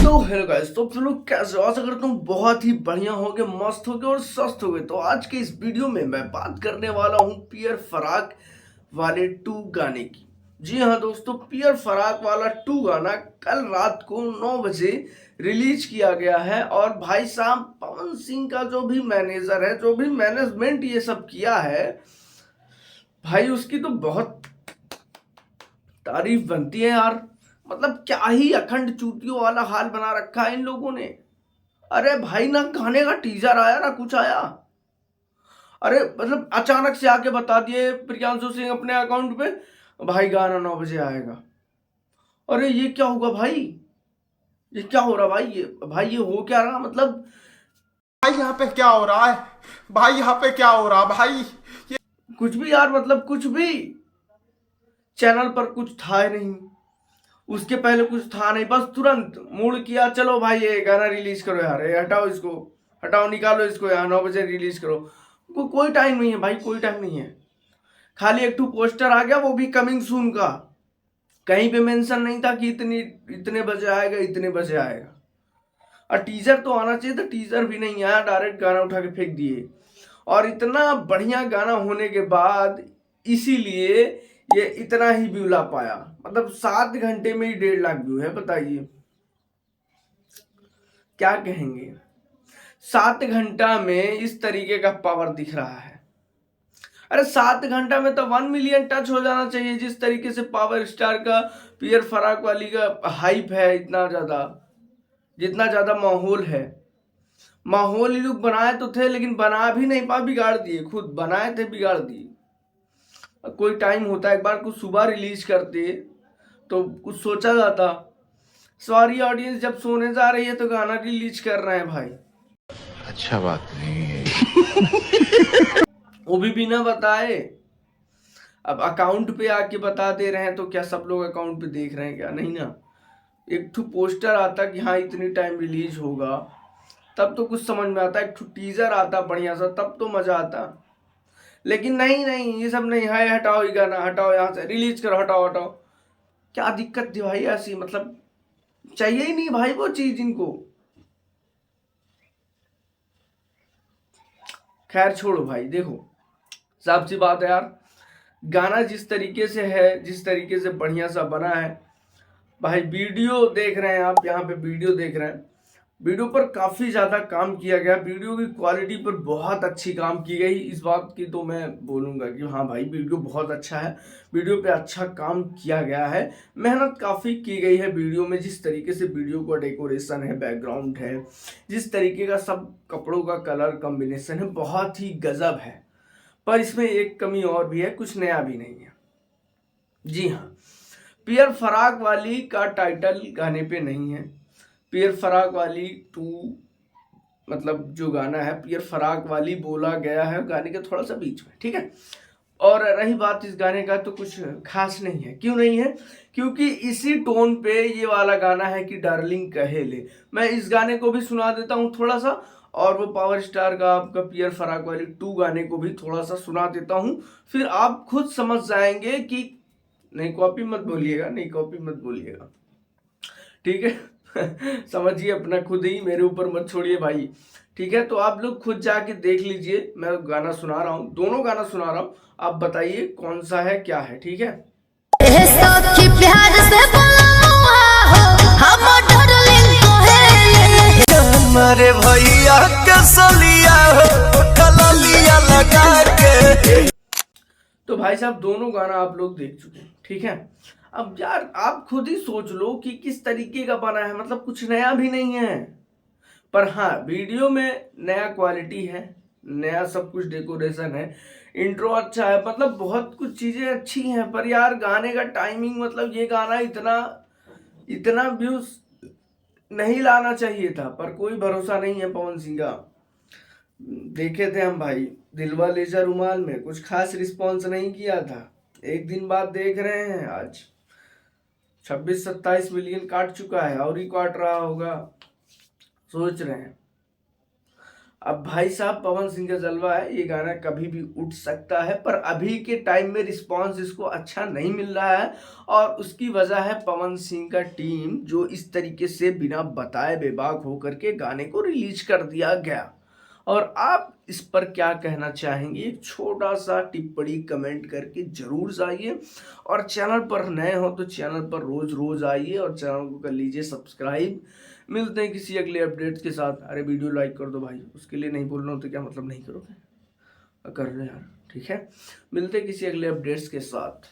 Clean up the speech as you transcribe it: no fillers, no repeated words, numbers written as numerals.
तो hello guys, तो आप लोग कैसे हो? आशा करता हूँ बहुत ही बढ़िया होगे, मस्त होगे और स्वस्थ होगे। तो आज के इस वीडियो में मैं बात करने वाला हूँ पियर फराक वाले 2 गाने की। जी हाँ दोस्तों, पियर फराक वाला 2 गाना कल रात को 9 बजे रिलीज किया गया है। और भाई साहब पवन सिंह का जो भी मैनेजर है, जो भी मैनेजमेंट ये सब किया है, भाई उसकी तो बहुत तारीफ बनती है यार। मतलब क्या ही अखंड चूतियों वाला हाल बना रखा है इन लोगों ने। अरे भाई, ना गाने का टीजर आया ना कुछ आया। अरे मतलब अचानक से आके बता दिए प्रियांशु सिंह अपने अकाउंट पे, भाई गाना 9 बजे आएगा। अरे ये क्या होगा भाई? ये क्या हो रहा भाई? ये हो क्या रहा मतलब? भाई यहाँ पे क्या हो रहा है? भाई यहाँ पे क्या हो रहा भाई? कुछ भी यार, मतलब कुछ भी। चैनल पर कुछ था ही नहीं, उसके पहले कुछ था नहीं, बस तुरंत मूड किया चलो भाई ये गाना रिलीज करो यार, ये हटाओ इसको, हटाओ निकालो इसको यार, 9 बजे रिलीज करो। कोई टाइम नहीं है भाई, कोई टाइम नहीं है। खाली एक पोस्टर आ गया, वो भी कमिंग सून का। कहीं पे मेंशन नहीं था कि इतने बजे आएगा, इतने बजे आएगा। और टीजर तो आना चाहिए था, टीजर भी नहीं आया, डायरेक्ट गाना उठा के फेंक दिए। और इतना बढ़िया गाना होने के बाद इसीलिए ये इतना ही व्यू ला पाया। मतलब 7 घंटे में ही 1.5 लाख व्यू है, बताइए क्या कहेंगे। 7 घंटा में इस तरीके का पावर दिख रहा है। अरे 7 घंटा में तो 1 मिलियन टच हो जाना चाहिए, जिस तरीके से पावर स्टार का पियर फराक वाली का हाइप है, इतना ज्यादा, जितना ज्यादा माहौल है। माहौल ये लोग बनाए तो थे, लेकिन बना भी नहीं पा, बिगाड़ दिए। खुद बनाए थे, बिगाड़ दिए। कोई टाइम होता है, एक बार कुछ सुबह रिलीज करते तो कुछ सोचा जाता। सॉरी ऑडियंस, जब सोने जा रही है तो गाना रिलीज कर रहे हैं भाई, अच्छा बात नहीं है। वो भी बिना बताए। अब अकाउंट पे आके बता दे रहे हैं तो क्या सब लोग अकाउंट पे देख रहे हैं? क्या नहीं ना। एक ठू पोस्टर आता कि हाँ इतनी टाइम रिलीज होगा, तब तो कुछ समझ में आता। एक ठू टीजर आता बढ़िया सा, तब तो मजा आता। लेकिन नहीं नहीं, ये सब नहीं है। हटाओ ये गाना, हटाओ यहाँ से, रिलीज करो, हटाओ हटाओ। क्या दिक्कत थी भाई ऐसी? मतलब चाहिए ही नहीं भाई वो चीज इनको। खैर छोड़ो भाई, देखो साफ सी बात है यार, गाना जिस तरीके से है, जिस तरीके से बढ़िया सा बना है भाई। वीडियो देख रहे हैं आप, यहाँ पे वीडियो देख रहे हैं, वीडियो पर काफी ज्यादा काम किया गया। वीडियो की क्वालिटी पर बहुत अच्छी काम की गई। इस बात की तो मैं बोलूंगा कि हाँ भाई वीडियो बहुत अच्छा है, वीडियो पे अच्छा काम किया गया है। मेहनत काफी की गई है वीडियो में। जिस तरीके से वीडियो का डेकोरेशन है, बैकग्राउंड है, जिस तरीके का सब कपड़ों का कलर कॉम्बिनेशन है, बहुत ही गजब है। पर इसमें एक कमी और भी है, कुछ नया भी नहीं है। जी हाँ, पियर फराक वाली का टाइटल गाने पे नहीं है। पियर फराक वाली 2, मतलब जो गाना है पियर फराक वाली बोला गया है गाने के थोड़ा सा बीच में, ठीक है। और रही बात इस गाने का, तो कुछ खास नहीं है। क्यों नहीं है? क्योंकि इसी टोन पे ये वाला गाना है कि डार्लिंग कहे ले। मैं इस गाने को भी सुना देता हूँ थोड़ा सा, और वो पावर स्टार का आपका पियर फराक वाली 2 गाने को भी थोड़ा सा सुना देता हूँ। फिर आप खुद समझ जाएंगे कि नहीं कॉपी मत बोलिएगा, नहीं कॉपी मत बोलिएगा, ठीक है। समझिए अपना खुद ही, मेरे ऊपर मत छोड़िए भाई, ठीक है। तो आप लोग खुद जाके देख लीजिए, मैं गाना सुना रहा हूँ, दोनों गाना सुना रहा हूँ, आप बताइए कौन सा है क्या है, ठीक है। मेरे भैया के सलिया हो कलिया लगा के। तो भाई साहब दोनों गाना आप लोग देख चुके हैं, ठीक है। अब यार आप खुद ही सोच लो कि किस तरीके का बना है, मतलब कुछ नया भी नहीं है। पर हाँ, वीडियो में नया क्वालिटी है, नया सब कुछ डेकोरेशन है, इंट्रो अच्छा है, मतलब बहुत कुछ चीजें अच्छी हैं। पर यार गाने का टाइमिंग, मतलब ये गाना इतना इतना व्यूज नहीं लाना चाहिए था। पर कोई भरोसा नहीं है पवन सिंह का। देखे थे हम भाई दिलवा लेजा रुमाल में, कुछ खास रिस्पॉन्स नहीं किया था। एक दिन बाद देख रहे हैं, आज 26-27 मिलियन काट चुका है, और ही काट रहा होगा, सोच रहे हैं। अब भाई साहब पवन सिंह का जलवा है, ये गाना कभी भी उठ सकता है, पर अभी के टाइम में रिस्पांस इसको अच्छा नहीं मिल रहा है और उसकी वजह है पवन सिंह का टीम जो इस तरीके से बिना बताए बेबाक होकर के गाने को रिलीज कर दिया गया। और आप इस पर क्या कहना चाहेंगे, एक छोटा सा टिप्पणी कमेंट करके जरूर जाइए और चैनल पर नए हो तो चैनल पर रोज रोज आइए और चैनल को कर लीजिए सब्सक्राइब। मिलते हैं किसी अगले अपडेट्स के साथ। अरे वीडियो लाइक कर दो भाई, उसके लिए नहीं बोल रहा हूँ तो क्या मतलब नहीं करोगे, कर रहे यार, ठीक है। मिलते हैं किसी अगले अपडेट्स के साथ।